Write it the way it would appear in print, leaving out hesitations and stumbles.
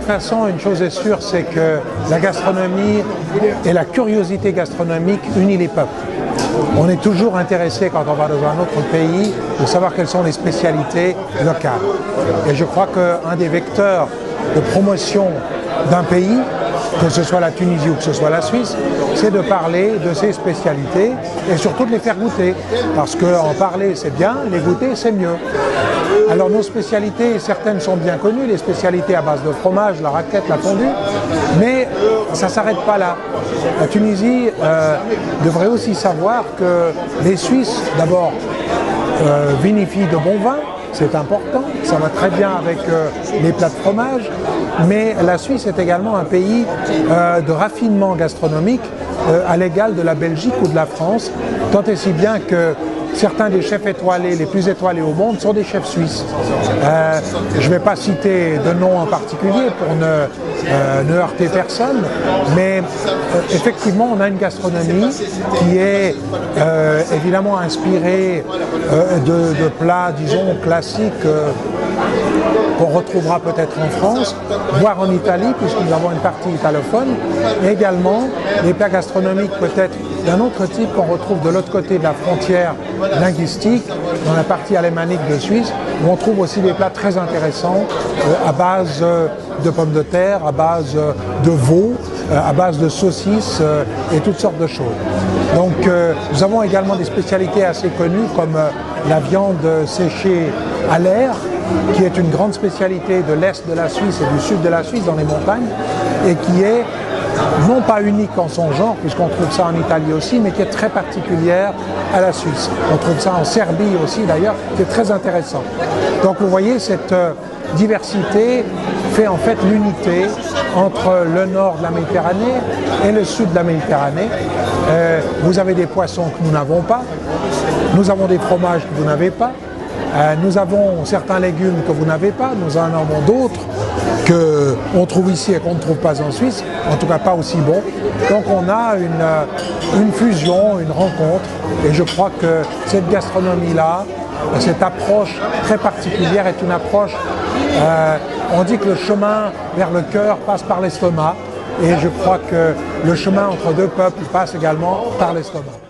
façon, une chose est sûre, c'est que la gastronomie et la curiosité gastronomique unit les peuples. On est toujours intéressé, quand on va dans un autre pays, de savoir quelles sont les spécialités locales. Et je crois qu'un des vecteurs de promotion d'un pays, que ce soit la Tunisie ou que ce soit la Suisse, c'est de parler de ses spécialités et surtout de les faire goûter. Parce qu'en parler c'est bien, les goûter c'est mieux. Alors nos spécialités, certaines sont bien connues, les spécialités à base de fromage, la raclette, la fondue, mais ça ne s'arrête pas là. La Tunisie devrait aussi savoir que les Suisses, d'abord, vinifient de bons vins. C'est important, ça va très bien avec les plats de fromage, mais la Suisse est également un pays de raffinement gastronomique à l'égal de la Belgique ou de la France, tant et si bien que certains des chefs étoilés, les plus étoilés au monde, sont des chefs suisses. Je ne vais pas citer de nom en particulier pour ne heurter personne, mais effectivement, on a une gastronomie qui est évidemment inspirée de plats, disons, classiques qu'on retrouvera peut-être en France, voire en Italie, puisque nous avons une partie italophone, et également des plats gastronomiques peut-être d'un autre type qu'on retrouve de l'autre côté de la frontière linguistique, dans la partie alémanique de Suisse, où on trouve aussi des plats très intéressants à base de pommes de terre, à base de veau, à base de saucisses et toutes sortes de choses. Donc nous avons également des spécialités assez connues comme la viande séchée à l'air, qui est une grande spécialité de l'Est de la Suisse et du Sud de la Suisse dans les montagnes, et qui est non pas unique en son genre, puisqu'on trouve ça en Italie aussi, mais qui est très particulière à la Suisse. On trouve ça en Serbie aussi d'ailleurs, qui est très intéressant. Donc vous voyez, cette diversité fait en fait l'unité entre le nord de la Méditerranée et le sud de la Méditerranée. Vous avez des poissons que nous n'avons pas, nous avons des fromages que vous n'avez pas, nous avons certains légumes que vous n'avez pas, nous en avons d'autres qu'on trouve ici et qu'on ne trouve pas en Suisse, en tout cas pas aussi bons. Donc on a une fusion, une rencontre, et je crois que cette gastronomie-là, cette approche très particulière est une approche, on dit que le chemin vers le cœur passe par l'estomac, et je crois que le chemin entre deux peuples passe également par l'estomac.